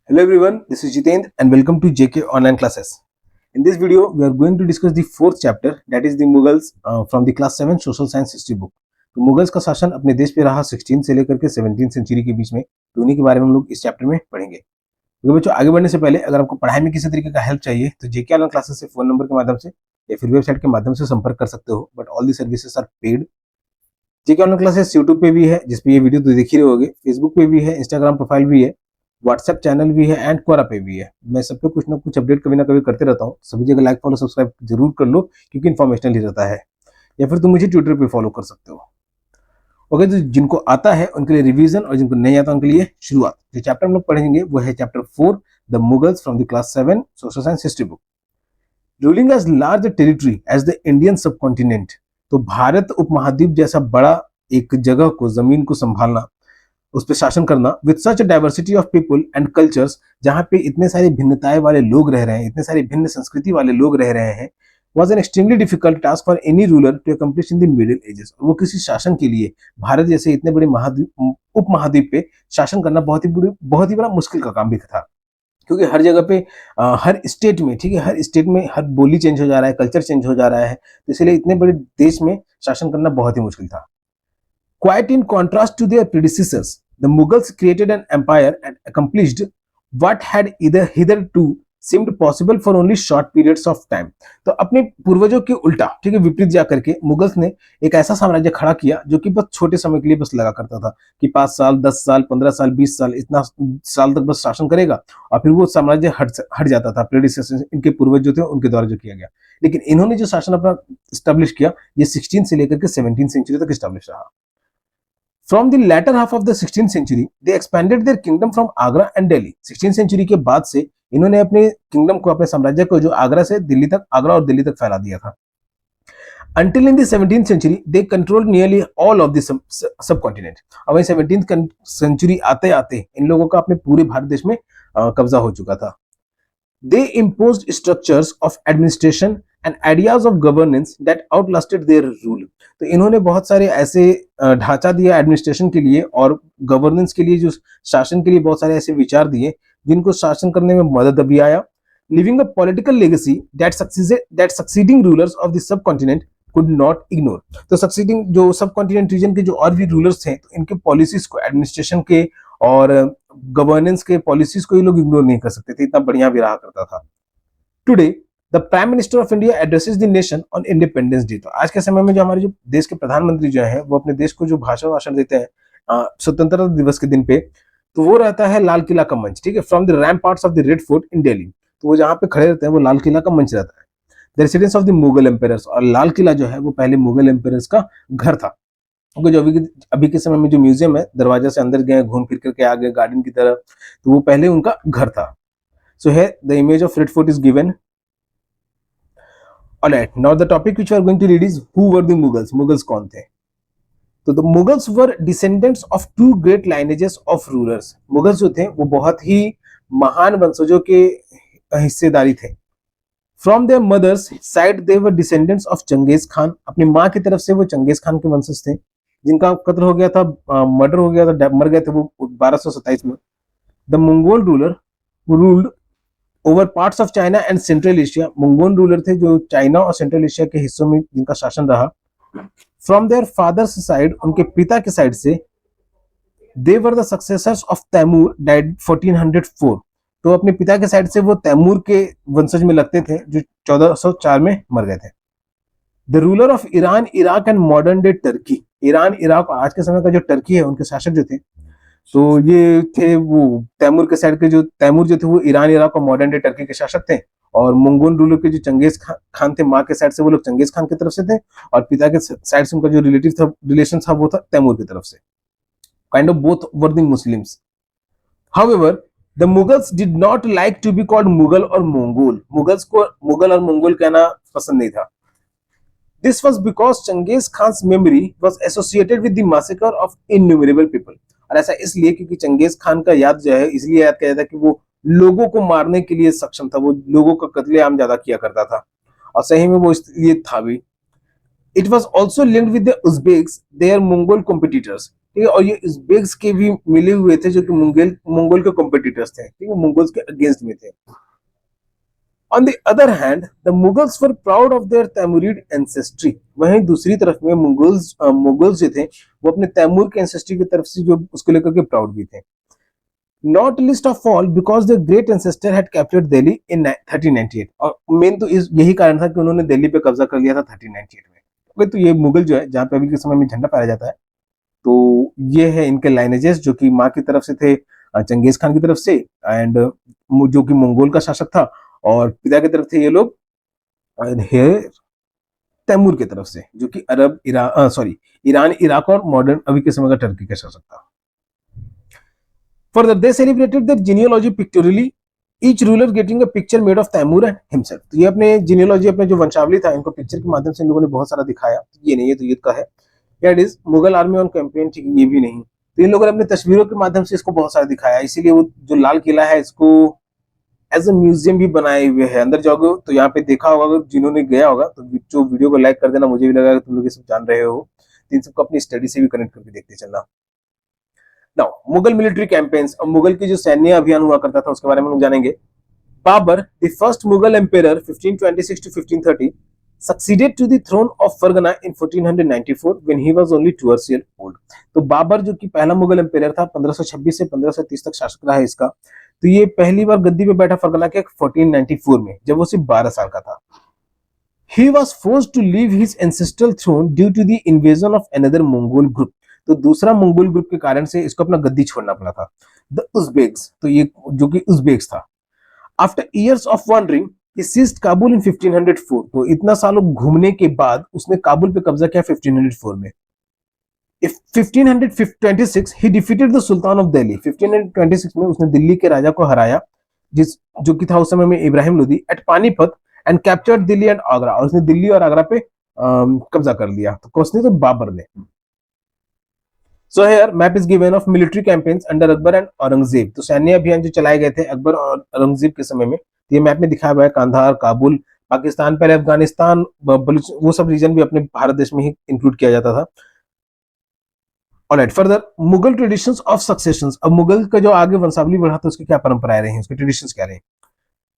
Hello everyone, this is Jitendra and welcome to JK Online Classes. In this video, we are going to discuss the fourth chapter, that is the Mughals from the class 7 Social Science History book. तो Mughals का शासन अपने देश पे रहा 16 से लेकर के 17 सेंचुरी के बीच में, तो उन्हीं के बारे में हम लोग इस चैप्टर में पढ़ेंगे। तो बच्चों, आगे बढ़ने से पहले अगर आपको पढ़ाई में किसी तरीके का हेल्प चाहिए तो जेके ऑनलाइन क्लासेस से फोन नंबर के माध्यम से या फिर वेबसाइट के माध्यम से संपर्क कर सकते हो, but all the services are paid. JK online classes YouTube पे भी है, जिसपे ये वीडियो तो देख ही रहे होगे, फेसबुक पे भी है, इंस्टाग्राम प्रोफाइल भी है, व्हाट्सएप चैनल भी है एंड क्वोरा पे भी है। मैं सब पे कुछ ना कुछ अपडेट कभी ना कभी करते रहता हूँ। सभी जगह लाइक फॉलो सब्सक्राइब जरूर कर लो, क्योंकि इन्फॉर्मेशनल ही रहता है। या फिर तुम मुझे ट्विटर पे फॉलो कर सकते हो। ओके, तो जिनको आता है उनके लिए रिवीजन और जिनको नहीं आता उनके लिए शुरुआत। जो चैप्टर हम लोग पढ़ेंगे वो है chapter 4, the Mughals from the class 7 social science history book. Ruling as large territory as the Indian subcontinent. तो भारत उपमहाद्वीप जैसा बड़ा एक जगह को, जमीन को संभालना, उस पर शासन करना, with such diversity of people and cultures, जहां पे इतने सारी भिन्नताएं वाले लोग रह रहे हैं, इतने सारी भिन्न संस्कृति वाले लोग रह रहे हैं, was an extremely difficult task for any ruler to accomplish in the middle ages। वो किसी शासन के लिए भारत जैसे इतने बड़े उपमहाद्वीप पे शासन करना बहुत ही बड़ा मुश्किल का काम भी था, क्योंकि हर जगह पे हर स्टेट में, ठीक है, हर स्टेट में हर बोली चेंज हो जा रहा है, कल्चर चेंज हो जा रहा है, तो इसलिए इतने बड़े देश में शासन करना बहुत ही मुश्किल था। Quite in contrast to their predecessors, the Mughals created an empire and accomplished what had either hitherto seemed possible for only short periods of time। तो अपने पूर्वजों के उल्टा, ठीक है, विपरीत जाकर के मुगल्स ने एक ऐसा साम्राज्य खड़ा किया जो कि बस छोटे समय के लिए बस लगा करता था कि 5 साल, 10 साल, 15 साल, 20 साल, इतना साल तक बस शासन करेगा और फिर वो साम्राज्य हट जाता था। प्रेडिसेसर, इनके पूर्वज जो थे उनके द्वारा जो किया गया। लेकिन इन्होंने जो शासन अपना स्टैब्लिश किया, ये 16 से लेकर के 17 सेंचुरी तक स्टैब्लिश रहा। From the latter half of the 16th century, they expanded their kingdom from Agra and Delhi। 16th century के बाद से इन्होंने अपने किंगडम को, अपने साम्राज्य को जो आगरा से दिल्ली तक, आगरा और दिल्ली तक फैला दिया था। Until in the 17th century, they controlled nearly all of the subcontinent। अब वही 17th century आते आते इन लोगों का अपने पूरे भारत देश में कब्जा हो चुका था। They imposed structures of administration and ideas of governance that outlasted their rule। तो इन्होंने बहुत सारे ऐसे ढांचा दिया एडमिनिस्ट्रेशन के लिए और गवर्नेंस के लिए, जो शासन के लिए बहुत सारे ऐसे विचार दिए जिनको शासन करने में मदद भी आया। Living a political legacy that succeeding rulers of the sub continent could not ignore. तो सक्सीडिंग जो सब कॉन्टिनेंट रीजन के जो और भी रूलर्स थे, तो इनके पॉलिसीज को, एडमिनिस्ट्रेशन के और गवर्नेंस के पॉलिसीज को ये लोग इग्नोर नहीं कर सकते थे, इतना बढ़िया भी रहा करता था। Today the prime minister of India addresses the nation on independence day. तो आज के समय में जो हमारे जो देश के प्रधानमंत्री जो है, वो अपने देश को जो भाषण देते हैं स्वतंत्रता दिवस के दिन पे, तो वो रहता है लाल किला का मंच, ठीक है, from the ramparts of the Red Fort in Delhi. तो वो जहाँ पे खड़े रहते हैं वो लाल किला का मंच रहता है। The residence of the Mughal empires, और लाल किला जो है वो पहले मुगल एम्पायर्स का घर था। क्योंकि जो अभी के समय में जो म्यूजियम है, दरवाजा से अंदर गए, घूम फिर करके आ गए गार्डन की तरफ, तो वो पहले उनका घर था। सो है the image of red fort is given. Alright, now the topic which we are going to read is who were the Mughals? Mughals कौन थे? तो the Mughals were descendants of two great lineages of rulers। Mughals जो थे वो बहुत ही महान वंशजों के हिस्सेदारी थे। From their mother's side they were descendants of Genghis Khan. अपनी माँ की तरफ से वो चंगेज खान के वंशज थे, जिनका कत्ल हो गया था, मर्डर हो गया था, मर गए थे वो 1227 में। The Mongol ruler who ruled over parts of China and central Asia. Mongol ruler थे जो चाइना और सेंट्रल एशिया के हिस्सों में जिनका शासन रहा। फ्रॉम देयर फादर्स साइड, उनके पिता के साइड से, they were the successors of Timur, died 1404। तो अपने पिता के साइड से वो तैमूर के वंशज में लगते थे, जो 1404 में मर गए थे। The ruler of Iran, Iraq and modern day Turkey. Iran, Iraq और आज के समय का जो टर्की है, उनके शासक जो थे, तो ये थे वो तैमूर के साइड के, जो तैमूर जो थे वो ईरान, इराक और मॉडर्न डे टर्की के शासक थे। और मंगोल रूलर के जो चंगेज खान थे, माँ के साइड से वो लोग चंगेज खान की तरफ से थे, और पिता के साइड से उनका जो रिलेशन था वो था तैमूर की तरफ से। Kind of both were the Muslims. However the Mughals did not like to be called Mughal और मंगोल। मुगल्स को मुगल और मंगोल कहना पसंद नहीं था। This was because Genghis Khan's memory was associated with the massacre of innumerable people। और ऐसा इसलिए क्योंकि चंगेज खान का याद जो है इसलिए याद किया जाता है कि वो लोगों को मारने के लिए सक्षम था, वो लोगों का कत्लेआम ज्यादा किया करता था, और सही में वो इसलिए था भी। It was also linked with the Uzbeks, their Mongol competitors. ठीक है, और ये उज्बेक्स के भी मिले हुए थे जो कि मंगोल के कॉम्पिटिटर्स थे, ठीक है, मंगोल्स के अगेंस्ट में थे। On the other hand, the Mughals were proud of their Timurid ancestry. वहीं दूसरी तरफ में मुगल्स जो थे वो अपने तैमूर के एंसेस्ट्री की तरफ से जो उसको लेकर के प्राउड भी थे। Not least of all because their great ancestor had captured Delhi in 1398। और मेन तो यही कारण था कि उन्होंने दिल्ली पे कब्जा कर लिया था 1398 में। तो ये मुगल जो है, जहाँ पे अभी के समय में झंडा पाया जाता है, तो ये है इनके लाइनेजेस, जो कि माँ की तरफ से थे चंगेज खान की तरफ से, एंड जो कि मंगोल का शासक था, और पिता की तरफ थे ये लोग है तैमूर की तरफ से, जो कि ईरान, इराक और मॉडर्न अभी के समय का टर्की का शासक था। Further they celebrated their genealogy pictorially, each ruler getting a picture made of Timur and himself. तो ये अपने जीनियोलॉजी, अपने जो वंशावली था, इनको पिक्चर के माध्यम से इन लोगों ने बहुत सारा दिखाया। ये नहीं है तो ये का है, it is Mughal army on campaign, ठीक, ये भी नहीं। तो इन लोगों ने अपने तस्वीरों के माध्यम से इसको बहुत सारा दिखाया, इसीलिए वो जो लाल किला है इसको एज अ म्यूजियम भी बनाए हुए है। अंदर जाओगे तो यहाँ पे देखा होगा, अगर जिन्होंने गया होगा तो जो वीडियो को लाइक कर देना, मुझे भी लगा कि तुम लोग ये सब जान रहे हो, तो इन सबको अपनी स्टडी से भी कनेक्ट करके देखते चलना। नाउ मुगल मिलिट्री कैंपेन्स, और मुगल की जो सैन्य अभियान हुआ करता था उसके बारे में हम जानेंगे। Babur, the first Mughal empire 1526 to 1530, succeeded to the throne of Fargana in 1494 when he was only 2 years old। तो बाबर जो कि पहला मुगल एम्पेयर था, 1526 से 1530 तक शासक रहा है इसका, तो ये पहली बार गद्दी पे बैठा फरगना के 1494 में, जब वो सिर्फ 12 साल का था। He was forced to leave his ancestral throne due to the invasion of another Mongol group। तो दूसरा मंगोल ग्रुप के कारण से इसको अपना गद्दी छोड़ना पड़ा था, द उज्बेक्स। तो ये जो कि उज्बेक्स था। After years of wandering he seized Kabul in 1504। तो इतना सालों घूमने के बाद उसने काबुल पे कब्जा किया 1504 में। If 1526 he defeated the Sultan of Delhi। 1526 में उसने दिल्ली के राजा को हराया, जिस जो कि था उस समय में Ibrahim Lodi, at Panipat, and captured Delhi and Agra. और उसने दिल्ली और आगरा पे कब्जा कर लिया। तो किसने? तो बाबर ने। So here map is given of military campaigns under Akbar and Aurangzeb. तो सैन्य अभियान जो चलाए गए थे अकबर और औरंगजेब के समय में, ये मैप में दिखाया हुआ है। कांधार, काबुल, पाकिस्तान, पहले अफगानिस्तान, वो सब रीजन भी अपने भारत देश में ही इंक्लूड किया जाता था। Alright, further Mughal traditions of successions. अब मुगल का जो आगे वंशावली बढ़ा तो उसकी क्या परंपराएं रही, उसके ट्रेडिशंस क्या रहे।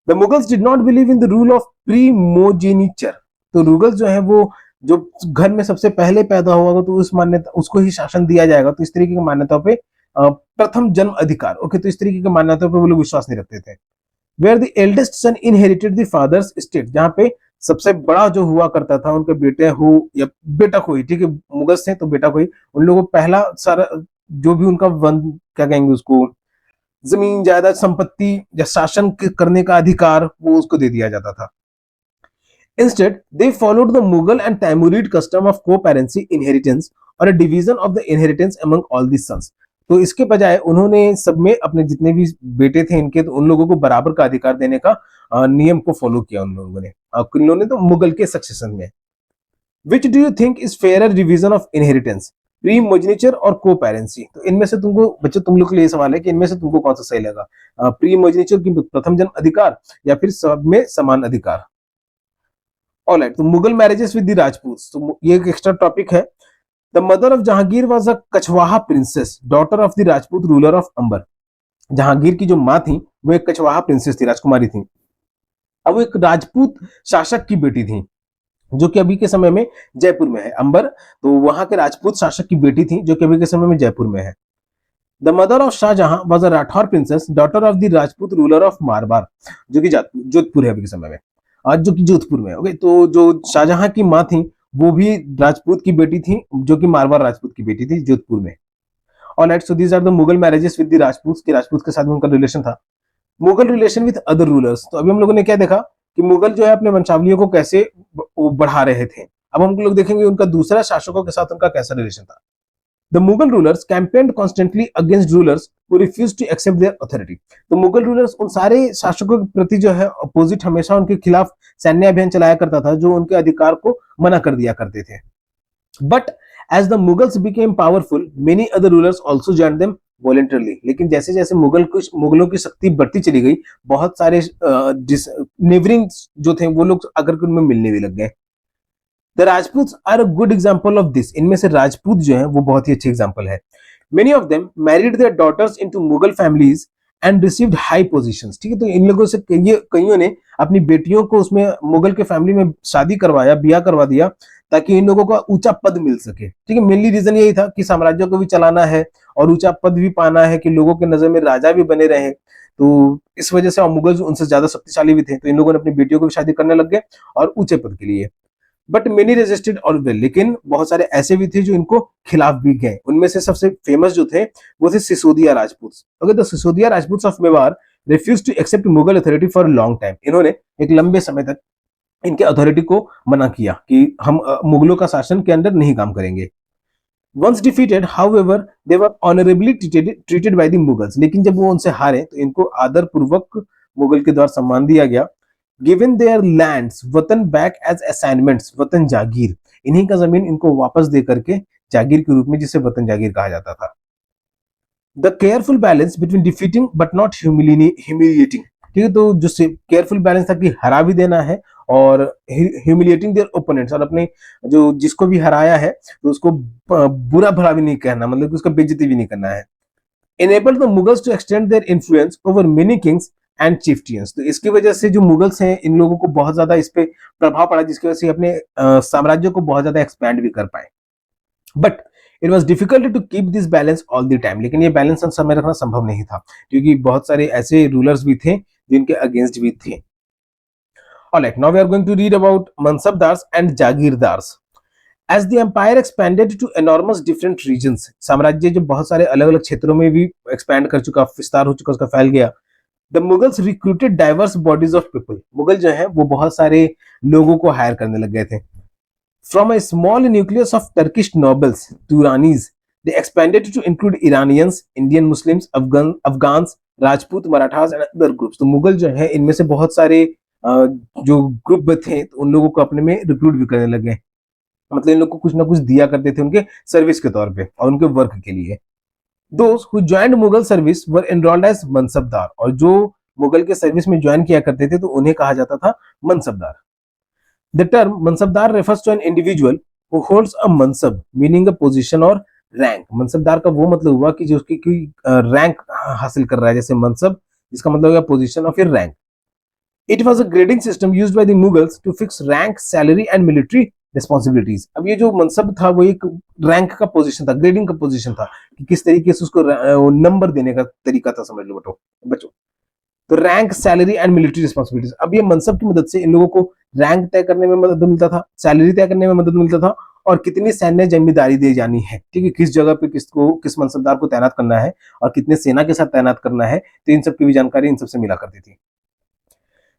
The Mughals did not believe in the rule of primogeniture. तो मुगल जो है वो जो घर में सबसे पहले पैदा होगा तो उस मान्यता उसको ही शासन दिया जाएगा, तो इस तरीके की मान्यताओं पे प्रथम जन्म अधिकार, ओके, तो इस तरीके की मान्यताओं पे वो लोग विश्वास नहीं रखते थे। Where the eldest son inherited the father's state, जहाँ पे सबसे बड़ा जो हुआ करता था उनके बेटे हो या बेटा कोई, ठीक है, मुगल से तो बेटा कोई, उन लोगों को पहला सारा जो भी उनका वन क्या कहेंगे उसको, जमीन जायदाद संपत्ति या शासन करने का अधिकार वो उसको दे दिया जाता था। Instead, they followed the Mughal and Timurid custom of co-parency inheritance or a division of the inheritance among all the sons। तो इसके बजाय उन्होंने सब में अपने जितने भी बेटे थे इनके, तो उन लोगों को बराबर का अधिकार देने का नियम को फॉलो किया उन लोगों ने। किन लोगों ने? तो मुगल के सक्सेशन में। Which do you think is fairer division of inheritance, प्रीमोजेनिचर और को पेरेंसी? तो इनमें से तुमको बच्चों, तुम लोग के लिए सवाल है कि इनमें से तुमको कौन सा सही लगा, प्रीमोजेनिचर की प्रथम जन्म अधिकार या फिर सब में समान अधिकार। ऑलराइट, तो Mughal marriages with the Rajput, तो ये एक एक्स्ट्रा टॉपिक है। The mother of Jahangir was a Kachhwaha princess, daughter of the Rajput ruler of Amber. Jahangir की जो माँ थी वो एक कछवाहा प्रिंसेस थी, राजकुमारी थी। अब वो एक राजपूत शासक की बेटी थी, जो कि अभी के समय में जयपुर में है। अंबर तो वहां के राजपूत शासक की बेटी थी, जो कि अभी के समय में जयपुर में है। The mother of Shahjahan was a Rathore princess, daughter of the Rajput ruler of Marwar, जो कि जोधपुर है अभी के समय में, आज जो कि जोधपुर में। ओके, तो जो शाहजहां की माँ थी वो भी राजपूत की बेटी थी, जो कि मारवाड़ राजपूत की बेटी थी, जोधपुर में। Alright, so these are the Mughal marriages with the Rajput, के राजपूत के साथ में उनका रिलेशन था। Mughal relation with other rulers, तो अभी हम लोगों ने क्या देखा कि मुगल जो है अपने वंशावलियों को कैसे बढ़ा रहे थे। अब हम लोग देखेंगे उनका दूसरा शासकों के साथ उनका कैसा रिलेशन था। The Mughal rulers campaigned constantly against rulers who refused to accept their authority. तो मुगल रूलर्स उन सारे शासकों के प्रति जो है अपोजिट, हमेशा उनके खिलाफ सैन्य अभियान चलाया करता था, जो उनके अधिकार को मना कर दिया करते थे। But as the Mughals became powerful, many other rulers also joined them voluntarily. लेकिन जैसे जैसे मुगलों की शक्ति बढ़ती चली गई, बहुत सारे नेबरिंग जो थे वो लोग आकर के उनमें मिलने भी लग गए। The Rajput are a good example of this, इनमें से राजपूत जो है वो बहुत ही अच्छे एग्जाम्पल है। Many of them married their daughters into Mughal families and received high positions. ठीक है, तो इन लोगों से कईयों ने अपनी बेटियों को उसमें मुगल के फैमिली में शादी करवाया, ब्याह करवा दिया, ताकि इन लोगों का ऊंचा पद मिल सके। ठीक है, मेनली रीजन यही था कि साम्राज्य को भी चलाना है और ऊंचा पद भी पाना है, कि लोगों के नजर में राजा भी बने रहे। तो इस वजह से मुगल उनसे ज्यादा शक्तिशाली भी थे, तो इन लोगों ने अपनी बेटियों को भी शादी करने लग गए और ऊंचे पद के लिए। बट मेनी रेजिस्टेड और वेल, लेकिन बहुत सारे ऐसे भी थे जो इनको खिलाफ भी गए। उनमें से सबसे फेमस जो थे वो थे सिसोदिया राजपूत। ओके, तो Sisodia Rajput of Mewar refuse to accept Mughal authority for long time. इन्होंने एक लंबे समय तक इनके अथॉरिटी को मना किया कि हम मुगलों का शासन के अंदर नहीं काम करेंगे। Once defeated however they were honourably treated by the Mughals, लेकिन जब वो उनसे हारे तो इनको आदर पूर्वक मुगल के द्वारा सम्मान दिया गया। गिवन देयर लैंड्स वतन बैक एज असाइनमेंट्स, वतन जागीर, इन्हीं का जमीन इनको वापस दे करके जागीर के रूप में, जिसे वतन जागीर कहा जाता था। The careful balance between defeating but not humiliating. ठीक है, तो जो केयरफुल बैलेंस था कि हरा भी देना है और ह्यूमिलिएटिंग देयर ओपोनेंट्स, और अपने जो जिसको भी हराया है तो उसको बुरा भला भी नहीं कहना, मतलब कि उसका बेइज्जती भी नहीं करना है। enabled the Mughals to extend their influence over many kings and chieftains। तो इसकी वजह से जो मुगल्स हैं, इन लोगों को बहुत ज्यादा इस पे प्रभाव पड़ा, जिसकी वजह से अपने साम्राज्य को बहुत ज्यादा एक्सपैंड भी कर पाए। But it was difficult to keep this balance all the time, लेकिन ये बैलेंस हर समय रखना संभव नहीं था, क्योंकि बहुत सारे ऐसे रूलर्स भी थे जिनके अगेंस्ट भी थे। Alright, now we are going to read about Mansabdars and Jagirdars. As the empire expanded to enormous different regions, साम्राज्य जो बहुत सारे अलग अलग क्षेत्रों में भी एक्सपैंड कर चुका, विस्तार हो चुका, उसका फैल गया। The Mughals recruited diverse bodies of people। Mughal जो है वो बहुत सारे लोगों को हायर करने लग गए थे। From a small nucleus of Turkish nobles, Turanis, they expanded to include Iranians, Indian Muslims, Afghans, Rajput, Marathas and other groups। तो मुगल जो है इनमें से बहुत सारे जो ग्रुप थे, तो उन लोगों को अपने में रिक्रूट भी करने लगे। मतलब इन लोग को कुछ ना कुछ दिया करते थे उनके सर्विस के तौर पे और उनके वर्क के लिए। Those who joined Mughal service were enrolled as mansabdar, और जो मुगल के सर्विस में ज्वाइन किया करते थे तो उन्हें कहा जाता था mansabdar. The term mansabdar refers to an individual who holds a मनसब meaning a position or rank। Mansabdar का वो मतलब हुआ कि जो उसकी कोई रैंक हासिल कर रहा है, जैसे मनसब जिसका मतलब है पोजीशन और फिर rank. It was a grading system used by the Mughals to fix rank, salary and military responsibilities। अब ये जो मनसब था वो एक रैंक का पोजीशन था, ग्रेडिंग का पोजीशन था, कि किस तरीके से उसको नंबर देने का तरीका था, समझ लो बच्चों। तो rank, salary and military responsibilities. अब ये मनसब की मदद से इन लोगों को रैंक तय करने में मदद मिलता था, सैलरी तय करने में मदद मिलता था, और कितनी सैन्य जिम्मेदारी दी जानी है, ठीक है, किस जगह पे किसको, किस मनसबदार को तैनात करना है और कितने सेना के साथ तैनात करना है, तो इन सब की भी जानकारी इन सबसे मिला करती थी।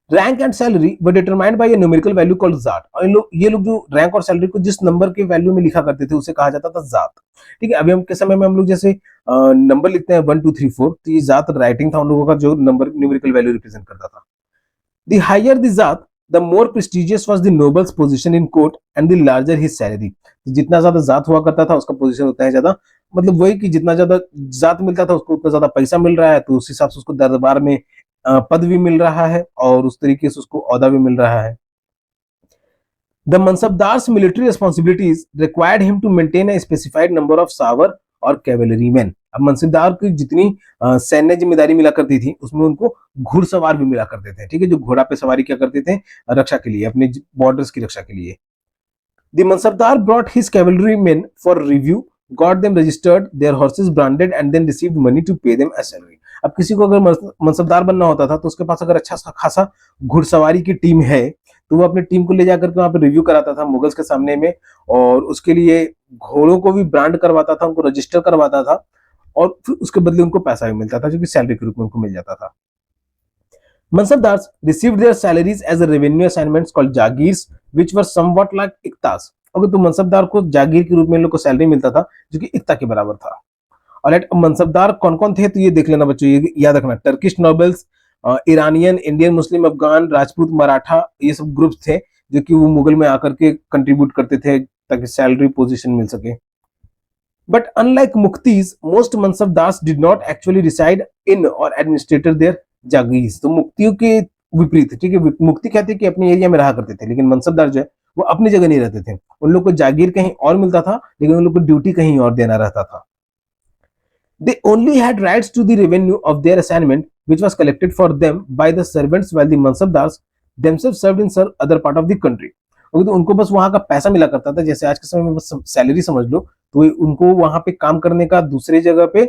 Rank and salary were determined by A numerical value called जात। और ये लोग जो रैंक और सैलरी को जिस नंबर के वैल्यू में लिखा करते थे उसे कहा जाता था जात। ठीक है, अभी हम के समय में हम लोग जैसे नंबर लिखते हैं 1 2 3 4, तो ये जात राइटिंग था उन लोगों का, जो नंबर न्यूमेरिकल वैल्यू रिप्रेजेंट करता था। द हायर द जात the more prestigious was the nobles position in court and the larger his salary. जितना ज्यादा जात हुआ करता था उसका पोजीशन उतना ही ज्यादा, मतलब वही कि जितना ज्यादा जात मिलता था उसको उतना ज्यादा पैसा मिल रहा है, तो उस हिसाब से उसको दरबार में पद भी मिल रहा है और उस तरीके से उसको औहदा भी मिल रहा है। The Mansabdar's military responsibilities required him to maintain a specified number of savar और cavalrymen। अब मनसबदार की जितनी सैन्य जिम्मेदारी मिला करती थी उसमें उनको घुड़सवार भी मिला करते थे, ठीक है, जो घोड़ा पे सवारी क्या करते थे रक्षा के लिए, अपने बॉर्डर्स की रक्षा के लिए। The Mansabdar brought his cavalrymen for review, got them registered, their horses branded and then received money to pay them as salary। अब किसी को अगर मनसबदार बनना होता था तो उसके पास अगर अच्छा खासा घुड़सवारी की टीम है तो वो अपनी टीम को ले जाकर के वहां पे रिव्यू कराता था मुगल्स के सामने में, और उसके लिए घोड़ों को भी ब्रांड करवाता था, उनको रजिस्टर करवाता था, और फिर उसके बदले उनको पैसा भी मिलता था जो कि सैलरी के रूप में उनको मिल जाता था। Mansabdars received their salaries as a revenue assignments called jagirs, which were somewhat like iktas। अगर तो मनसबदार को जागीर के रूप में इन लोग को सैलरी मिलता था जो कि इक्ता के बराबर था। और मनसबदार कौन कौन थे तो ये देख लेना बच्चों, ये याद रखना, Turkish nobles, Iranian, Indian Muslim, Afghan, Rajput, Maratha, ये सब ग्रुप थे जो कि वो मुगल में आकर के कंट्रीब्यूट करते थे ताकि सैलरी पोजीशन मिल सके। But unlike muqtis, most mansabdars did not actually reside in or administrator there jagirs. तो मुक्तियों के विपरीत, ठीक है, मुक्ति कहते हैं कि अपने एरिया में रहा करते थे, लेकिन मनसबदार जो है वो अपनी जगह नहीं रहते थे, उन लोग को जागीर कहीं और मिलता था, लेकिन उन लोग को ड्यूटी कहीं और देना रहता था। They only had rights to the revenue of their assignment, which was collected for them by the servants, while the mansabdars themselves served in other part of the country. तो उनको बस वहां का पैसा मिला करता था, जैसे आज के समय में बस सैलरी समझ लो, तो उनको वहां पे काम करने का दूसरे जगह पे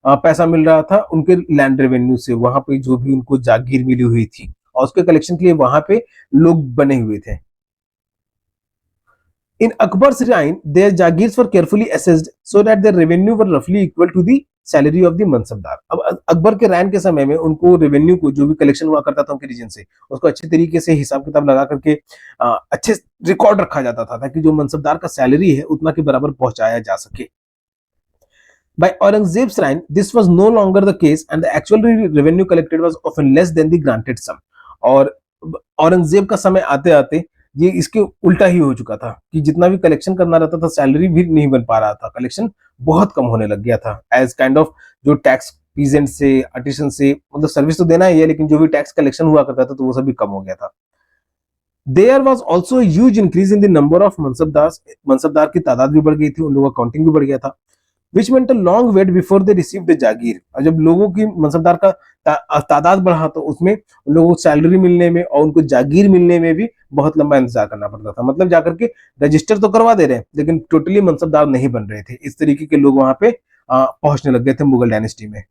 पैसा मिल रहा था उनके लैंड रेवेन्यू से, वहां पे जो भी उनको जागीर मिली हुई थी, और उसके कलेक्शन के लिए वहां पे लोग बने हुए थे। In Akbar's reign, their jagirs were carefully assessed so that their revenue were roughly equal to the salary of the mansabdar. अब अकबर के रैन के समय में उनको रेवेन्यू को जो भी कलेक्शन हुआ करता था उनके रीजन से, उसको अच्छे तरीके से हिसाब किताब लगा करके अच्छे रिकॉर्ड रखा जाता था, ताकि जो मनसबदार का सैलरी है उतना के बराबर पहुंचाया जा सके। By Aurangzeb's reign, this was no longer the case, and the actual revenue collected was often less than the granted sum. और औरंगजेब का समय आते आते ये इसके उल्टा ही हो चुका था कि जितना भी कलेक्शन करना रहता था सैलरी भी नहीं बन पा रहा था, कलेक्शन बहुत कम होने लग गया था। एज काइंड ऑफ जो टैक्स पीजेंट से, आर्टिसन से, मतलब सर्विस तो देना ही है, लेकिन जो भी टैक्स कलेक्शन हुआ करता था तो वो सब भी कम हो गया था। There was also huge increase in the number of mansabdar की तादाद भी बढ़ गई थी, उन लोगों का काउंटिंग भी बढ़ गया था। Which meant a long wait before they receive the jagir. और जब लोगों की मनसबदार का तादाद बढ़ा तो उसमें उन लोगों को सैलरी मिलने में और उनको जागीर मिलने में भी बहुत लंबा इंतजार करना पड़ता था। मतलब जाकर के रजिस्टर तो करवा दे रहे हैं, लेकिन टोटली मनसबदार नहीं बन रहे थे। इस तरीके के लोग वहां पे पहुंचने लग गए थे मुगल डायनेस्टी में।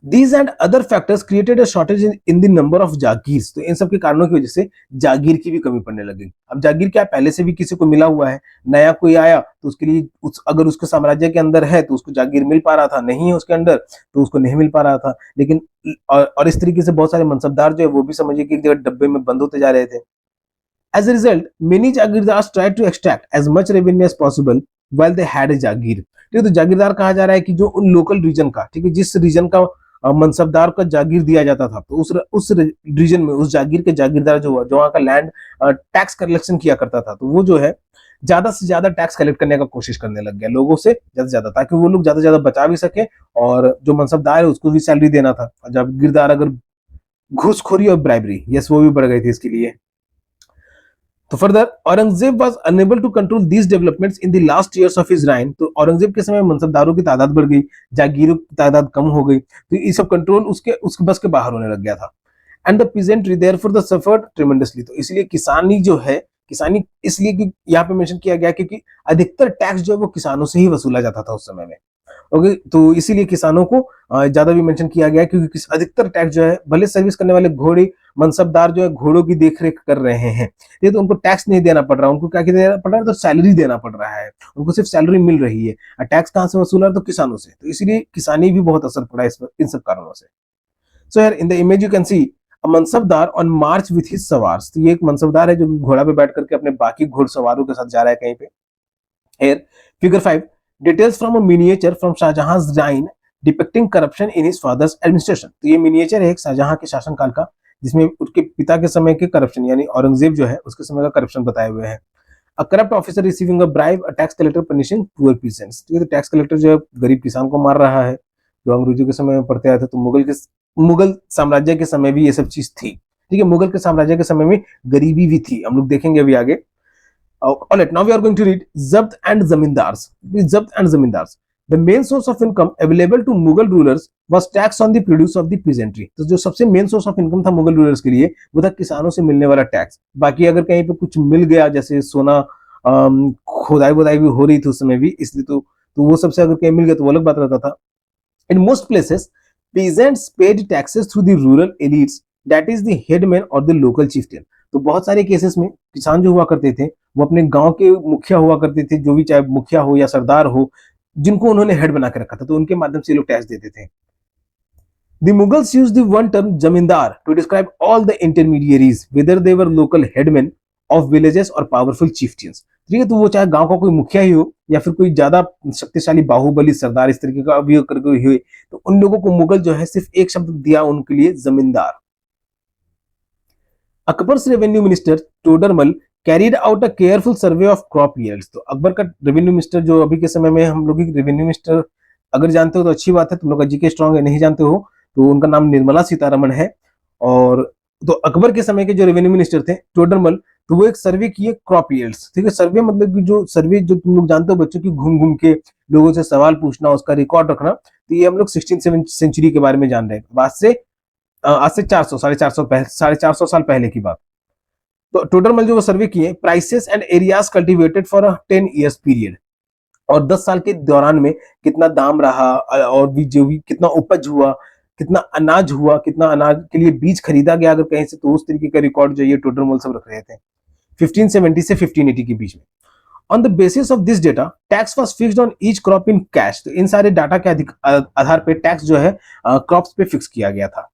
These and other factors created a shortage in the number of जागीर। तो इन सब के कारणों की वजह से जागीर की भी कमी पड़ने लगी। अब जागीर क्या पहले से भी किसी को मिला हुआ है, नया कोई आया तो उसके लिए अगर उसके साम्राज्य के अंदर है तो उसको जागीर मिल पा रहा था, नहीं है उसके अंदर तो उसको नहीं मिल पा रहा था। लेकिन और इस तरीके से बहुत सारे मनसबदार जो है वो भी समझिए कि एक जगह डब्बे में बंद होते जा रहे थे। As a result, many Jagirdar tried to extract as much revenue as possible while they had a जागीर। ठीक है, तो जागीरदार कहा जा रहा है कि जो उन लोकल रीजन का, ठीक है, जिस रीजन का मनसबदार का जागीर दिया जाता था, तो उस रीजन में उस जागीर के जागीरदार जो वहां का लैंड टैक्स कलेक्शन किया करता था, तो वो जो है ज्यादा से ज्यादा टैक्स कलेक्ट करने का कोशिश करने लग गया लोगों से ज्यादा से ज्यादा, ताकि वो लोग ज्यादा से ज्यादा बचा भी सके और जो मनसबदार है उसको भी सैलरी देना था। जागीरदार अगर घूसखोरी और ब्राइबरी, यस, वो भी बढ़ गई थी इसके लिए। तो further Aurangzeb was unable to control these developments in the last years of his reign. तो औरंगजेब के समय मनसबदारों की तादाद बढ़ गई, जागीरों की तादाद कम हो गई, तो ये सब कंट्रोल उसके बस के बाहर होने लग गया था। And the peasantry therefore the suffered tremendously. तो इसलिए किसानी जो है, किसानी इसलिए कि यहाँ पे मेंशन किया गया क्योंकि अधिकतर टैक्स जो है वो किसानों से ही वसूला जाता था उस समय में। ओके, तो इसीलिए किसानों को ज्यादा भी मेंशन किया गया, क्योंकि अधिकतर टैक्स जो है, भले सर्विस करने वाले घोड़े मनसबदार जो है घोड़ों की देखरेख कर रहे हैं, ये तो उनको टैक्स नहीं देना पड़ रहा, उनको क्या देना पड़ रहा है, तो सैलरी देना पड़ रहा है, उनको सिर्फ सैलरी मिल रही है। और टैक्स कहाँ से वसूल रहा है, तो किसानों से। तो इसीलिए किसानी भी बहुत असर पड़ा इन सब कारणों से। So here in the image you can see a mansabdar on march with his sawars. तो ये एक मनसबदार है जो घोड़ा पे बैठ करके अपने बाकी घुड़सवारों के साथ जा रहा है कहीं पे। Here figure 5 details from a miniature from Shah Jahan's reign depicting corruption in his father's administration. तो ये मिनिएचर है एक शाहजहां के शासनकाल का, जिसमें उसके पिता के समय के करप्शन, यानी औरंगजेब जो है उसके समय का करप्शन बताए हुए हैं। A corrupt officer receiving a bribe, a tax collector punishing poor peasants. तो टैक्स कलेक्टर जो है गरीब किसान को मार रहा है, जो अंग्रेजों के समय में पढ़ते आए थे। तो मुगल साम्राज्य के समय भी ये सब चीज थी। ठीक है, मुगल के साम्राज्य के समय में गरीबी भी थी, हम लोग देखेंगे अभी आगे। Alright, now we are going to read Zabt and Zamindars. Zabt and Zamindars. The main source of income available to Mughal rulers was tax on the produce of the peasantry. तो जो सबसे मेन सोर्स ऑफ इनकम था Mughal rulers के लिए वो था किसानों से मिलने वाला टैक्स। बाकी अगर कहीं पे कुछ मिल गया, जैसे सोना, खुदाई बुदाई भी हो रही थी उस समय भी, इसलिए तो वो सबसे अगर कहीं मिल गया तो वो अलग बात रहता था। In most places, peasants paid taxes through the rural elites, that is the headman or the local chieftain. तो बहुत सारे केसेस में किसान जो हुआ करते थे वो अपने गांव के मुखिया हुआ करते थे, जो भी चाहे मुखिया हो या सरदार हो, जिनको उन्होंने हेड बना के रखा था, तो उनके माध्यम से लोग टैक्स देते थे। The Mughals used the one term zamindar to describe all the intermediaries, whether they were local headmen of villages or powerful chieftains. ठीक है, तो वो चाहे गांव का कोई मुखिया ही हो या फिर कोई ज्यादा शक्तिशाली बाहुबली सरदार इस तरीके का अभियोग करके हुए, तो उन लोगों को मुगल जो है सिर्फ एक शब्द दिया उनके लिए, जमींदार। Akbar's revenue minister Todarmal carried out a careful survey of crop yields. तो अकबर का रेवेन्यू मिनिस्टर जो अभी के समय में हम लोग रेवेन्यू मिनिस्टर अगर जानते हो तो अच्छी बात है, तुम लोग का जीके स्ट्रांग है, नहीं जानते हो तो उनका नाम निर्मला सीतारमण है। और तो अकबर के समय के जो रेवेन्यू मिनिस्टर थे टोडरमल, तो वो एक सर्वे किए क्रॉप यील्ड्स, ठीक है। सर्वे मतलब कि जो सर्वे जो तुम लोग जानते हो बच्चों की घूम घूम के लोगों से सवाल पूछना, उसका रिकॉर्ड रखना, तो ये हम लोग 16th सेंचुरी के बारे में जान रहे हैं। आज से 400 साढ़े चार सौ साल पहले की बात। तो टोटल मतलब जो वो सर्वे किए, prices and areas cultivated for a 10 years period, और 10 साल के दौरान में कितना दाम रहा, और भी जो भी कितना उपज हुआ, कितना अनाज हुआ, कितना अनाज के लिए बीज खरीदा गया अगर कहीं से, तो उस तरीके का रिकॉर्ड जो ये टोटल मोल सब रख रहे थे 1570 से 1580 के बीच में। On the basis of this data tax was fixed on each crop in cash. तो इन सारे डाटा के आधार पे टैक्स जो है क्रॉप्स पे फिक्स किया गया था।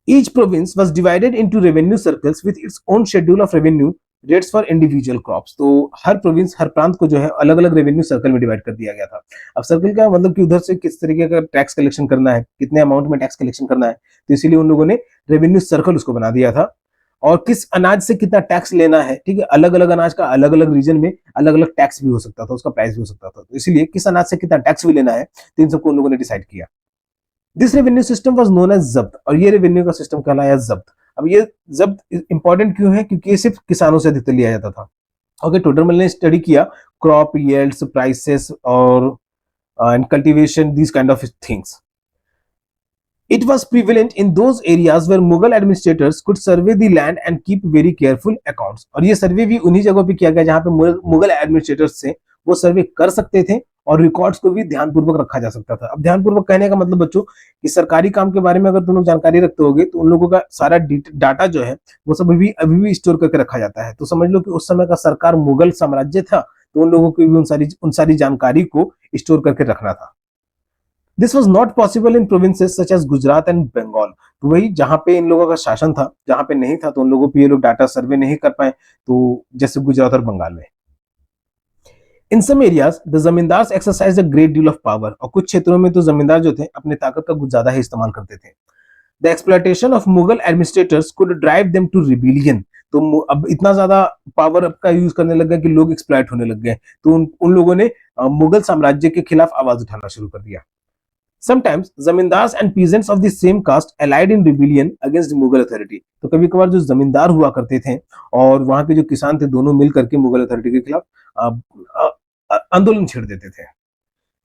Each province was divided into revenue circles with its own schedule of revenue rates for individual crops। तो हर प्रोविंस, हर प्रांत को जो है अलग अलग रेवेन्यू सर्कल में डिवाइड कर दिया गया था। अब सर्कल का मतलब कि उधर से किस तरीके का टैक्स कलेक्शन करना है, कितने अमाउंट में टैक्स कलेक्शन करना है, तो इसीलिए उन लोगों ने रेवेन्यू सर्कल उसको बना दिया था। और किस अनाज से कितना टैक्स लेना है, ठीक है, अलग अलग अनाज का अलग अलग रीजन में अलग अलग टैक्स भी हो सकता था, उसका प्राइस भी हो सकता था, तो इसीलिए किस अनाज से कितना टैक्स भी लेना है, तो इन सबको उन लोगों ने डिसाइड किया। This revenue system was known as zabt, और ये रेवेन्यू का सिस्टम कहलाया जब्त। अब ये जब्त इंपॉर्टेंट क्यों है, क्योंकि ये सिर्फ किसानों से अधिकतर लिया जाता था। ओके, टोटल ने स्टडी किया क्रॉप यील्ड्स, प्राइसेस और and cultivation, this kind of things. It was prevalent in those areas where Mughal administrators could survey the land and keep very careful accounts। और ये सर्वे भी उन्हीं जगहों पे किया गया जहां पे मुगल एडमिनिस्ट्रेटर्स से वो सर्वे कर सकते थे, और रिकॉर्ड्स को भी ध्यानपूर्वक रखा जा सकता था। अब ध्यानपूर्वक कहने का मतलब बच्चों कि सरकारी काम के बारे में अगर तुम लोग जानकारी रखते होगे, तो उन लोगों का सारा डाटा जो है वो सब अभी भी स्टोर करके रखा जाता है। तो समझ लो कि उस समय का सरकार मुगल साम्राज्य था, तो उन लोगों को भी उन सारी जानकारी को स्टोर करके रखना था। This was not possible in provinces such as Gujarat and Bengal. तो वही जहां पे इन लोगों का शासन था, जहां पे नहीं था, तो उन लोगों पे ये लोग डाटा सर्वे नहीं कर पाए, तो जैसे गुजरात और बंगाल में। इन सम एरियाज द जमींदार exercise a great deal of power. और कुछ क्षेत्रों में तो जमींदार जो थे अपने ताकत का कुछ ज्यादा ही इस्तेमाल करते थे। The exploitation of Mughal administrators could drive them to rebellion. तो अब इतना ज्यादा पावर का यूज करने लग गए कि लोग एक्सप्लॉयट होने लग गए, तो उन लोगों ने मुगल साम्राज्य के खिलाफ आवाज उठाना शुरू कर दिया। Sometimes zamindars and peasants of the same caste allied in rebellion against the Mughal authority। तो कभी कभार जो जमींदार हुआ करते थे और वहां के जो किसान थे, दोनों मिल करके मुगल अथॉरिटी के खिलाफ आंदोलन छेड़ देते थे।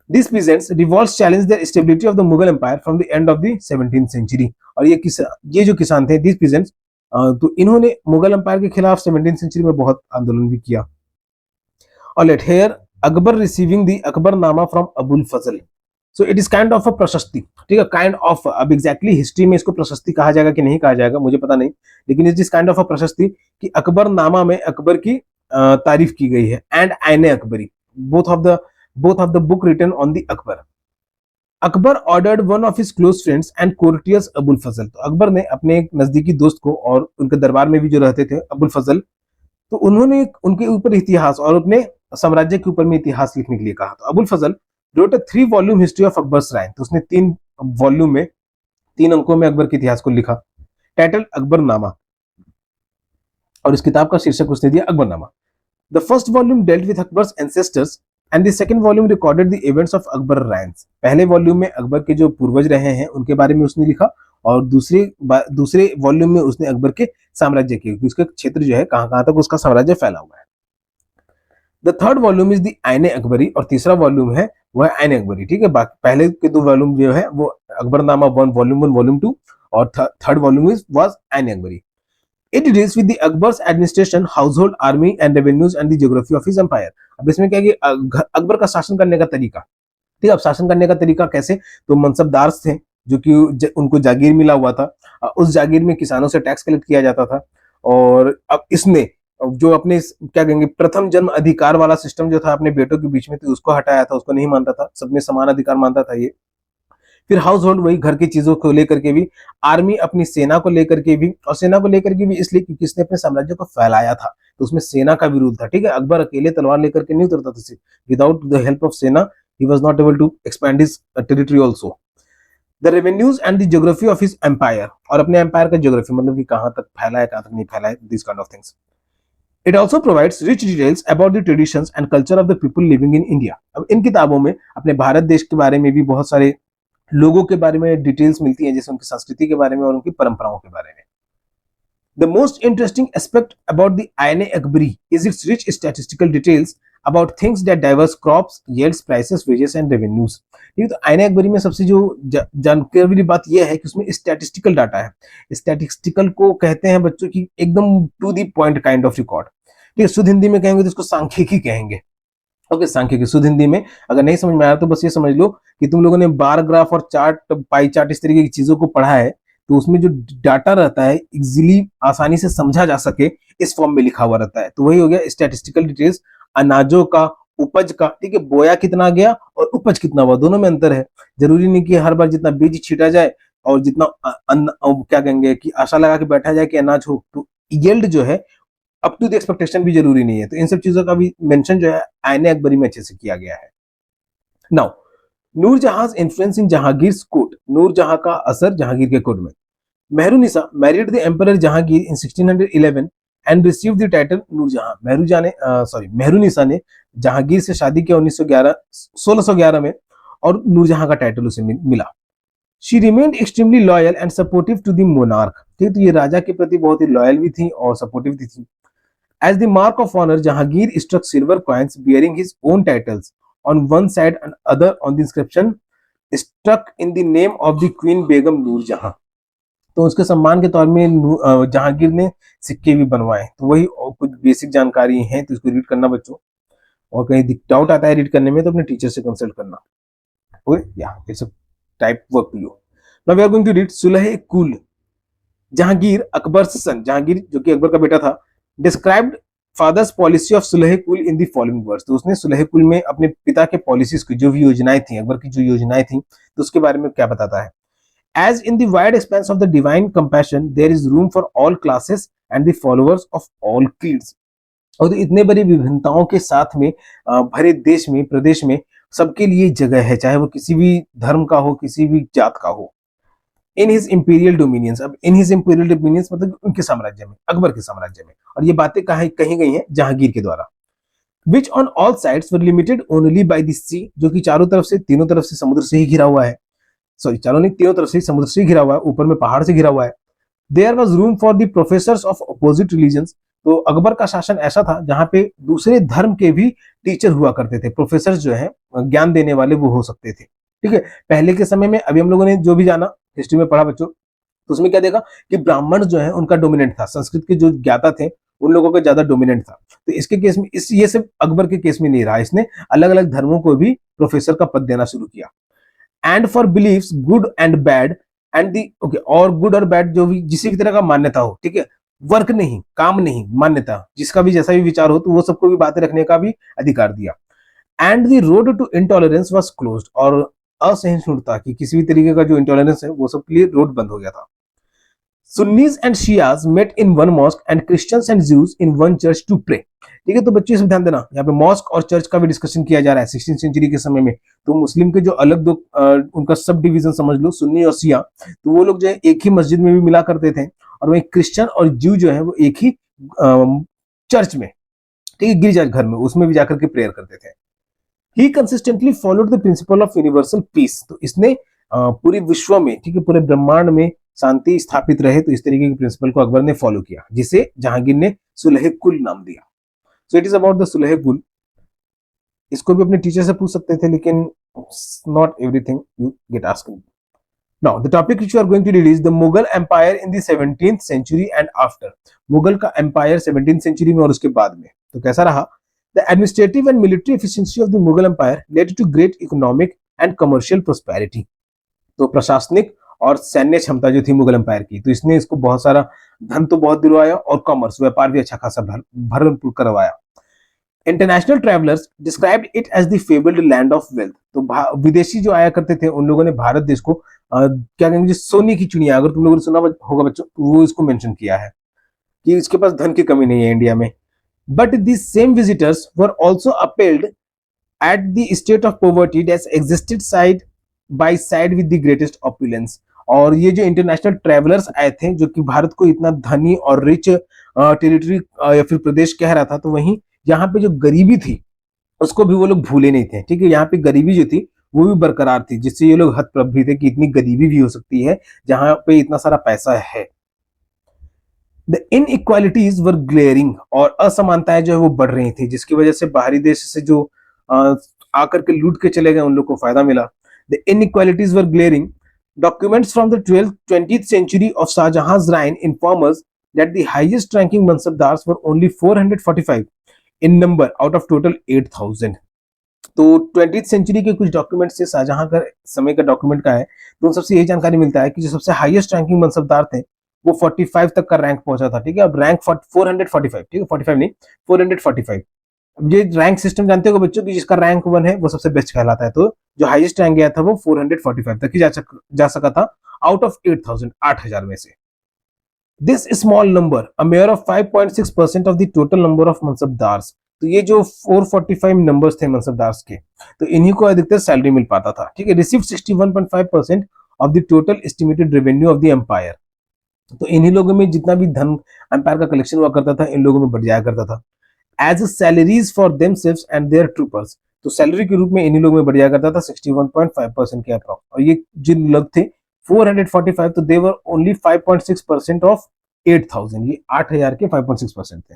These peasants revolts challenged the stability of the Mughal empire from the end of the 17th century। और ये जो किसान थे, these peasants, तो इन्होंने मुगल empire के खिलाफ 17th सेंचुरी में बहुत आंदोलन भी किया। और let here Akbar receiving the Akbarnama from Abul Fazl. So it is kind of a prashasti, ठीक है, काइंड ऑफ। अब एग्जैक्टली हिस्ट्री में इसको प्रशस्ति कहा जाएगा कि नहीं कहा जाएगा मुझे पता नहीं, लेकिन it is kind of a प्रशस्ति कि अकबरनामा में अकबर की तारीफ की गई है। And Ain-i-Akbari, both of the book written on the Akbar. Akbar ordered one of his close friends and courtiers Abul Fazl. तो अकबर ने अपने एक नजदीकी दोस्त को और उनके दरबार में भी जो रहते थे अबुल फजल, तो उन्होंने उनके ऊपर इतिहास और अपने साम्राज्य के ऊपर में इतिहास लिखने के लिए कहा। तो Abul Fazl wrote a 3 volume history of Akbar's reign. तो उसने 3 वॉल्यूम में 3 अंकों में अकबर के इतिहास को लिखा, टाइटल अकबरनामा, और इस किताब का शीर्षक उसने दिया Akbarnama. The first volume dealt with Akbar's ancestors and the second volume recorded the events of Akbar reigns. पहले वॉल्यूम में अकबर के जो पूर्वज रहे हैं उनके बारे में उसने लिखा, और दूसरे वॉल्यूम में उसने अकबर के साम्राज्य के, उसके क्षेत्र जो है कहां कहां तक उसका साम्राज्य फैला हुआ है। The third volume is the आईने अकबरी, और तीसरा वॉल्यूम है वह आईने अकबरी, ठीक है। बाकी पहले के 2 वॉल्यूम जो है वो अकबरनामा 1 वॉल्यूम 2, और third volume was Ain Akbari. It deals with the Akbar's administration, household, army and revenues and the geography of his empire. अब इसमें क्या है कि अकबर का शासन करने का तरीका, ठीक है। अब शासन करने का तरीका कैसे, तो मनसबदार थे जो कि उनको जागीर मिला हुआ था, उस जागीर में किसानों से टैक्स कलेक्ट किया जाता था। और अब इसने जो अपने क्या कहेंगे प्रथम जन्म अधिकार वाला सिस्टम जो था अपने बेटों के बीच में, तो उसको हटाया था, उसको नहीं मानता था, सब में समान अधिकार मानता था ये। फिर हाउस होल्ड, वही घर की चीजों को लेकर के भी, आर्मी अपनी सेना को लेकर के भी, और सेना को लेकर के भी इसलिए क्योंकि इसने अपने साम्राज्य को फैलाया था, तो उसमें सेना का विरोध था, ठीक है। अकबर अकेले तलवार लेकर के नहीं उतरता था, विदाउट द हेल्प ऑफ सेना he was not able to expand his territory also। the revenues and the geography of his empire, और अपने एम्पायर का ज्योग्राफी मतलब कि कहां तक फैला है कहां तक नहीं फैला है, this kind of things. It also provides rich details about the traditions and culture of the people living in India। अब इन किताबों में अपने भारत देश के बारे में भी बहुत सारे लोगों के बारे में डिटेल्स मिलती हैं, जैसे उनकी संस्कृति के बारे में और उनकी परंपराओं के बारे में। The most interesting aspect about the INA Akbari is its rich statistical details about things that diverse crops, yields, prices, wages and revenues. ठीक है, तो आईना अकबरी में सबसे जो जानकारी वाली बात यह है कि उसमें स्टैटिस्टिकल डाटा है। स्टैटिस्टिकल को कहते हैं बच्चों की एकदम to the point kind of record. ठीक है, शुद्ध हिंदी में कहेंगे तो इसको सांख्यिकी कहेंगे। ओके, सांख्यिकी शुद्ध हिंदी में अगर नहीं समझ में आया तो बस ये समझ लो कि तुम लोगों ने बार ग्राफ और चार्ट, पाई चार्ट, इस तरीके की चीजों को पढ़ा है, तो उसमें जो डाटा रहता है इजीली आसानी से समझा जा सके इस फॉर्म में लिखा हुआ रहता है। तो वही हो गया स्टैटिस्टिकल डिटेल्स अनाजों का, उपज का। ठीक है, बोया कितना गया और उपज कितना हुआ, दोनों में अंतर है। जरूरी नहीं कि हर बार जितना बीज छीटा जाए और जितना क्या कहेंगे कि आशा लगा के बैठा जाए कि अनाज हो, तो यील्ड जो है अप टू द एक्सपेक्टेशन भी जरूरी नहीं है। तो इन सब चीजों का भी मेंशन जो है आईने अकबरी में अच्छे से किया गया है। Now, Nurjahan influence in Jahangir court. Nurjahan का असर जहांगीर के कोर्ट में। Mehrunissa married the emperor Jahangir in 1611 and received the title Nurjahan. Mehrunissa ने जहांगीर से शादी किया 1611 में और नूरजहां का टाइटल उसे मिला। She remained extremely loyal and supportive to the monarch. ठीक, तो ये राजा के प्रति बहुत ही लॉयल भी थी और सपोर्टिव भी थी। As the mark of honor, Jahangir struck silver coins bearing his own titles on one side and other on the inscription stuck in the name of the Queen Begum Noor Jahan. तो उसके सम्मान के तौर में जहांगीर ने सिक्के भी बनवाए। तो वही कुछ बेसिक जानकारी है, तो इसको रीड करना बच्चों, और कहीं डाउट आता है रीड करने में तो अपने टीचर से कंसल्ट करना। Okay, yeah it's a type work to you. Now we are going to read sulh kul. Jahangir Akbar सन, जहांगीर जो कि अकबर का बेटा था, डिस्क्राइब्ड फादर्स पॉलिसी ऑफ सुलह कुल इन दी फॉलोइंग वर्ड्स। तो उसने सुलह कुल में अपने पिता के पॉलिसीज की जो भी योजनाएं थी, अकबर की जो योजनाएं थी, तो उसके बारे में क्या बताता है। As in the wide expanse of the divine compassion there is room for all classes and the followers of all creeds. और तो इतने बड़ी विभिन्नताओं के साथ में भरे देश में, प्रदेश में सबके लिए जगह है, चाहे वो किसी भी धर्म का हो, किसी भी जात का हो। इन हिज इंपीरियल डोमिनियंस, अब इन हिज इंपीरियल डोमिनियंस मतलब उनके साम्राज्य में, अकबर के साम्राज्य में। और ये बातें कही गई हैं जहांगीर के द्वारा। Which on all sides were limited only by the sea, जो कि चारों तरफ से, तीनों तरफ से समुद्र से ही घिरा हुआ है। सॉरी, चारों नहीं, तीनों तरफ से समुद्र से ही घिरा हुआ है, ऊपर में पहाड़ से घिरा हुआ है। There was room for the professors of opposite religions. तो अकबर का शासन ऐसा था जहां पे दूसरे धर्म के भी टीचर हुआ करते थे। प्रोफेसर जो है, ज्ञान देने वाले, वो हो सकते थे। ठीक है, पहले के समय में, अभी हम लोगों ने जो भी जाना, हिस्ट्री में पढ़ा बच्चों, तो उसमें क्या देखा कि ब्राह्मण जो है उनका डोमिनेंट था, संस्कृत के जो ज्ञाता थे उन लोगों का ज्यादा डोमिनेंट था। तो इसके केस में ये सिर्फ अकबर के केस में नहीं रहा, इसने अलग अलग धर्मों को भी प्रोफेसर का पद देना शुरू किया। And for believes good and bad and the, okay, और गुड और बैड जो भी जिसी भी तरह का मान्यता हो, ठीक है, वर्क नहीं, काम नहीं, मान्यता, जिसका भी जैसा भी विचार हो, तो वो सबको भी बातें रखने का भी अधिकार दिया। And the road to intolerance was closed, और असहिष्णुता की किसी भी तरीके का जो इंटॉलरेंस है वो सबके लिए रोड बंद हो गया था। Sunnis and Shias met in one mosque and Christians and Jews in one church to pray. ठीक है, तो बच्चों इसमें ध्यान देना, यहाँ पे मॉस्क और चर्च का भी डिस्कशन किया जा रहा है 16th सेंचुरी के समय में। तो मुस्लिम के जो अलग दो उनका सब डिवीजन समझ लो, सुन्नी और शिया, तो वो लोग जो है एक ही मस्जिद में भी मिला करते थे, और वही क्रिश्चियन और ज्यू जो है वो एक ही चर्च में, ठीक है, गिरजा घर में, उसमें भी जाकर के प्रेयर करते थे। He consistently followed the principle of universal peace. तो इसने पूरे विश्व में, ठीक है, पूरे ब्रह्मांड में शांति स्थापित रहे, तो इस तरीके के प्रिंसिपल को अकबर ने फॉलो किया, जिसे जहांगीर ने सुलह कुल नाम दिया। So it is about the sulh kul. इसको भी अपने टीचर से पूछ सकते थे, लेकिन not everything you get asked. Now the topic which you are going to read is the Mughal empire in the 17th century and after. Mughal का एम्पायर 17th सेंचुरी में और उसके बाद में तो कैसा रहा। The administrative and military efficiency of the Mughal Empire led to great economic and commercial prosperity. तो प्रशासनिक और सैन्य क्षमता जो थी मुगल एम्पायर की, तो इसने इसको बहुत सारा धन तो बहुत दिलवाया, और कॉमर्स, व्यापार भी अच्छा खासा भरपूर करवाया। International travellers described it as the fabled land of wealth. तो विदेशी जो आया करते थे उन लोगों ने भारत देश को क्या कहेंगे, सोने की चिड़िया, अगर तुम लोगों ने सुना होगा बच्चों, तो वो इसको मेंशन किया है कि इसके पास धन की कमी नहीं है इंडिया में। But these same visitors were also appalled at the state of poverty that existed side by side with the greatest opulence. और ये जो इंटरनेशनल ट्रैवलर्स आए थे, जो कि भारत को इतना धनी और रिच टेरिटरी या फिर प्रदेश कह रहा था, तो वहीं यहाँ पे जो गरीबी थी उसको भी वो लोग भूले नहीं थे। ठीक है, यहाँ पे गरीबी जो थी वो भी बरकरार थी, जिससे ये लोग हतप्रभ भी थे कि इतनी गरीबी भी हो सकती है जहां पे इतना सारा पैसा है। द इनइक्वालिटीज वर ग्लेयरिंग, और असमानताएं जो है वो बढ़ रही थी, जिसकी वजह से बाहरी देश से जो आकर के लूट के चले गए उन लोग को फायदा मिला. The inequalities were glaring. Documents from the 12th 20th century of Shahjahan's reign inform us that the highest ranking mansabdars were only 445 in number out of total 8,000. तो 20th सेंचुरी के कुछ डॉक्यूमेंट से, शाहजहां का समय का डॉक्यूमेंट का है, तो उन सबसे यही जानकारी मिलता है कि जो सबसे हाईएस्ट रैंकिंग मनसबदार थे वो 45 तक का रैंक पहुंचा था. ठीक है, अब रैंक 445, ठीक है, 45 नहीं, 445. अब ये रैंक सिस्टम जानते हो बच्चों की, जिसका रैंक 1 है वो सबसे बेस्ट कहलाता है. तो जो हाईएस्ट रैंक गया था वो 445 तक ही जा सका था आउट ऑफ 8,000, 8,000 में से. This small number, a mere of 5.6% of the total number of mansabdars. तो ये जो 445 नंबर्स थे मनसबदार्स के, तो इन्हीं को अधिकतर सैलरी मिल पाता था. ठीक है, receive 61.5% of the total estimated revenue of the empire. तो इन्हीं लोगों में जितना भी धन एम्पायर का कलेक्शन हुआ करता था, इन लोगों में बढ़ जाया करता था. As salaries for themselves and their troopers. तो सैलरी के रूप में इन्हीं लोगों में बढ़ जाया करता था 61.5% के अप्रॉक्स. और ये जिन लोग थे 445, तो दे वर ओनली 5.6% ऑफ 8,000. ये 8,000 के 5.6% थे.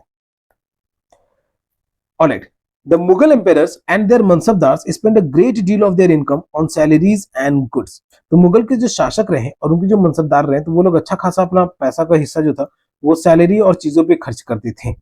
Alright. The Mughal emperors and their mansabdars spent a great deal of their income on salaries and goods. तो मुगल के जो शासक रहे और उनके जो मनसबदार रहे, तो वो लोग अच्छा खासा अपना पैसा का हिस्सा जो था वो सैलरी और चीजों पे खर्च करते थे.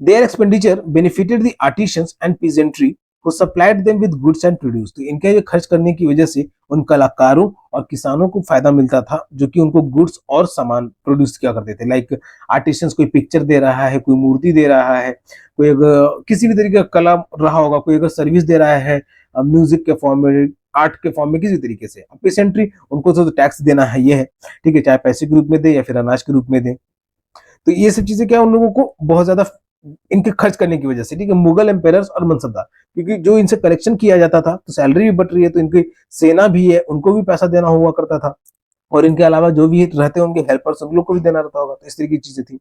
Their expenditure benefited the artisans and peasantry who supplied them with goods and produce. तो इनके ये खर्च करने की वजह से उन कलाकारों और किसानों को फायदा मिलता था, जो कि उनको गुड्स और सामान प्रोड्यूस किया करते थे. लाइक आर्टिशंस कोई पिक्चर दे रहा है, कोई मूर्ति दे रहा है, कोई अगर किसी भी तरीके का कला रहा होगा, कोई अगर सर्विस दे रहा है म्यूजिक के फॉर्म में, आर्ट के फॉर्म में, किसी तरीके से. पेसेंट्री, उनको तो टैक्स देना है, ये है. ठीक है, चाहे पैसे के रूप में दे या फिर अनाज के रूप में दे. तो ये सब चीजें क्या, उन लोगों को बहुत ज्यादा इनके खर्च करने की वजह से. ठीक है, मुगल एम्पायर्स और मनसबदार, क्योंकि जो इनसे कलेक्शन किया जाता था तो सैलरी भी बढ़ रही है, तो इनकी सेना भी है, उनको भी पैसा देना हुआ करता था, और इनके अलावा जो भी रहते होंगे हेल्पर्स, उन लोग को भी देना रहता होगा. तो इस तरीके की चीजें थी.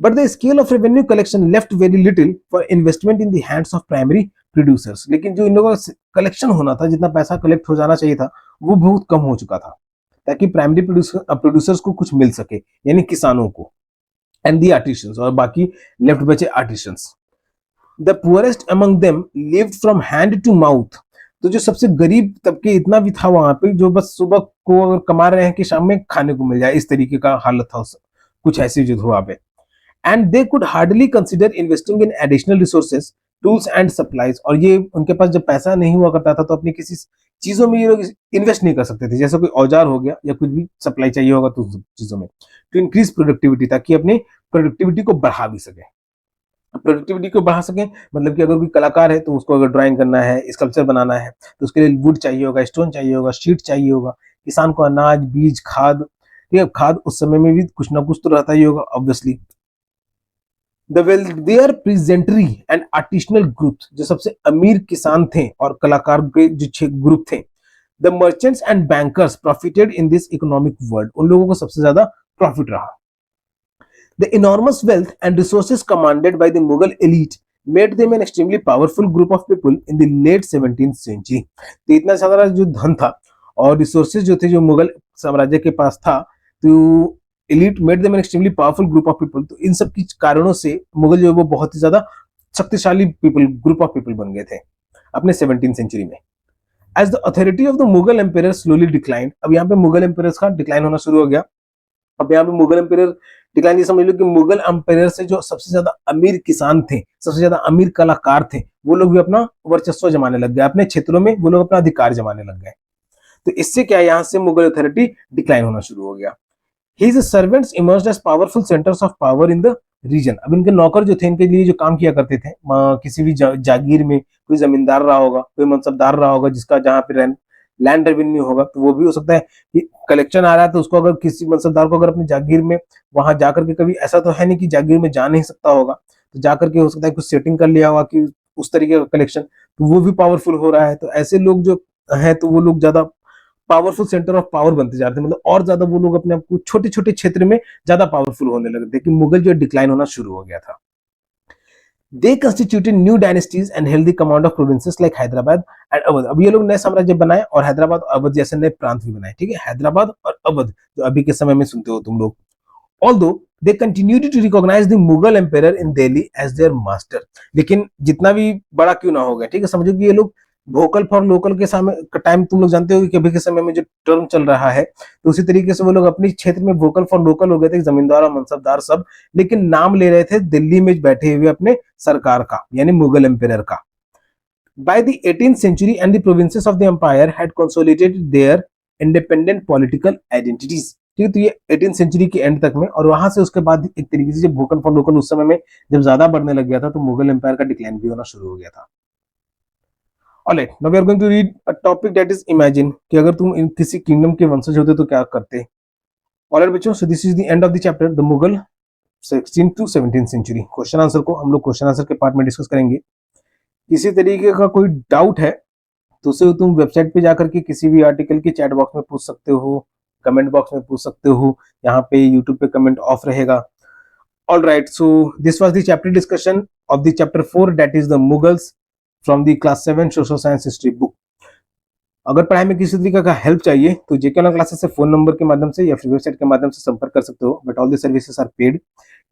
But the scale of revenue collection left very little for investment in the hands of primary producers. लेकिन जो इन लोगों का कलेक्शन होना था, जितना पैसा कलेक्ट हो जाना चाहिए था, वो बहुत कम हो चुका था, ताकि प्राइमरी प्रोड्यूसर्स को कुछ मिल सके, यानी किसानों को, एंड दी आर्टिशंस, और बाकी लेफ्ट बचे artisans. The poorest among them lived from hand to mouth. तो जो सबसे गरीब तबके इतना भी था वहां पे, जो बस सुबह को अगर कमा रहे हैं कि शाम में खाने को मिल जाए, इस तरीके का हालत था कुछ ऐसी जो हुआ पे. And they could hardly consider investing in additional resources, tools and supplies. और ये उनके पास जब पैसा नहीं हुआ करता था, तो अपनी किसी चीजों में ये लोग इन्वेस्ट नहीं कर सकते थे, जैसे कोई औजार हो गया या कुछ भी सप्लाई चाहिए होगा तो चीजों में, टू इंक्रीज प्रोडक्टिविटी, ताकि अपनी प्रोडक्टिविटी को बढ़ा भी सके. प्रोडक्टिविटी को बढ़ा सके मतलब कि अगर कोई कलाकार है तो उसको अगर ड्राइंग करना है, स्कल्पचर बनाना है, तो उसके लिए वुड चाहिए होगा, स्टोन चाहिए होगा, शीट चाहिए होगा. किसान को अनाज, बीज, खाद, ठीक है, खाद उस समय में भी कुछ ना कुछ तो रहता ही होगा obviously. The wealthier peasantry and artisanal group, जो सबसे अमीर किसान थे और कलाकार के जो ग्रुप थे, the merchants and bankers profited in this economic world. उन लोगों को सबसे ज्यादा प्रॉफिट रहा. The enormous wealth and resources commanded by the Mughal elite made them an extremely powerful group of people in the late 17th century. तो इतना सारा जो धन था और रिसोर्सेज जो थे, जो मुगल साम्राज्य के पास था, तो elite made them an extremely powerful group of people. तो इन सब की कारणों से मुगल जो है वो बहुत ही ज्यादा शक्तिशाली पीपल, ग्रुप ऑफ पीपल बन गए थे अपने 17th सेंचुरी में. As the authority of the Mughal empire slowly decline. अब यहाँ पे मुगल एम्पायर्स का डिक्लाइन होना शुरू हो गया. अब यहाँ पे मुगल एम्पायर डिक्लाइन, ये समझ लो कि मुगल एम्पायर से जो सबसे ज्यादा अमीर किसान थे, सबसे ज्यादा अमीर कलाकार थे, वो लोग भी अपना वर्चस्व जमाने लग गए अपने क्षेत्रों में, वो लोग अपना अधिकार जमाने लग गए. तो इससे क्या, यहाँ से मुगल अथॉरिटी डिक्लाइन होना शुरू हो गया. His servants emerged as powerful centers of power in the region. अब इनके नौकर जो थे, इनके लिए जो काम किया करते थे, किसी भी जागीर में कोई जमींदार रहा होगा, कोई मनसबदार रहा होगा, जिसका जहाँ पे लैंड रेवेन्यू होगा, तो वो भी हो सकता है कि कलेक्शन आ रहा है, तो उसको अगर किसी मनसबदार को अगर अपने जागीर में वहां जाकर के, कभी ऐसा तो है नहीं कि जागीर में जा नहीं सकता होगा, तो जाकर के हो सकता है कुछ सेटिंग कर लिया होगा कि उस तरीके का कलेक्शन, तो वो भी पावरफुल हो रहा है. तो ऐसे लोग जो है, तो वो लोग ज्यादा पावरफुल सेंटर ऑफ पावर बनते जा रहे थे, मतलब और ज्यादा वो लोग अपने आप को छोटे छोटे क्षेत्र में ज्यादा पावरफुल होने लगे थे, कि मुगल जो डिक्लाइन होना शुरू हो गया था. They constituted new dynasties and held the command of provinces like Hyderabad and Awadh. अब ये लोग नए साम्राज्य बनाए और हैदराबाद और अवध जैसे नए प्रांत भी बनाए. ठीक है, हैदराबाद और अवध जो अभी के समय में सुनते हो तुम लोग, although they continued to recognize the Mughal emperor in Delhi as their master। लेकिन जितना भी बड़ा क्यों ना हो गया, ठीक है, समझो कि ये लोग वोकल फॉर लोकल के समय का टाइम तुम लोग जानते हो कि अभी के समय में जो टर्म चल रहा है, तो उसी तरीके से वो लोग अपने क्षेत्र में वोकल फॉर लोकल हो गए थे, जमींदार और मनसबदार सब, लेकिन नाम ले रहे थे दिल्ली में बैठे हुए अपने सरकार का, यानी मुगल एम्पायर का। By the 18th century and the provinces of the empire had consolidated their independent political identities। ठीक है, तो ये 18th सेंचुरी के एंड तक में, और वहां से उसके बाद एक तरीके से जब वोकल फॉर लोकल उस समय में जब ज्यादा बढ़ने लग गया था, तो मुगल एम्पायर का डिक्लाइन भी होना शुरू हो गया था। Alright, now we are going to read a topic that is imagine, कि अगर तुम किसी किंगडम के वंशज होते तो क्या करते। ऑलराइट बच्चों, so this is the end of the chapter the Mughal 16th to 17th century. Question answer को हम लोग क्वेश्चन आंसर के पार्ट में डिस्कस करेंगे। किसी तरीके का कोई डाउट है तो उसे तुम वेबसाइट पे जाकर के किसी भी आर्टिकल के चैट बॉक्स में पूछ सकते हो, कमेंट बॉक्स में पूछ सकते हो, यहाँ पे यूट्यूब पे कमेंट ऑफ रहेगा। All right, so this was the chapter discussion of the chapter 4 that is the Mughals from the class 7 social science history book. अगर पढ़ाई में किसी तरीके का हेल्प चाहिए तो जेके ऑनलाइन क्लासेस से फोन नंबर के माध्यम से या फिर वेबसाइट के माध्यम से संपर्क कर सकते हो, but all the services are paid.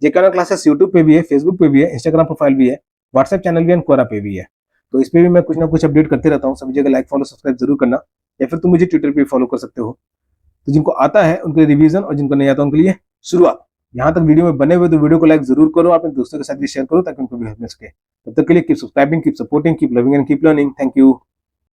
JK online classes YouTube पे भी है, फेसबुक पे भी है, इंस्टाग्राम प्रोफाइल भी है, व्हाट्सएप चैनल भी है, क्वोरा पे भी है। तो इस पे भी मैं कुछ ना कुछ अपडेट करते रहता हूँ। सभी जगह लाइक फॉलो सब्सक्राइब जरूर करना, या फिर तुम मुझे ट्विटर पे फॉलो कर सकते हो। तो जिनको आता है उनके लिए रिवीजन, और जिनको नहीं आता उनके लिए शुरुआत। यहाँ तक वीडियो में बने हुए तो वीडियो को लाइक जरूर करो, अपने दोस्तों के साथ भी शेयर करो ताकि उनको भी हेल्प मिल सके। तब तक के लिए keep subscribing, keep supporting, keep loving and keep learning. Thank you.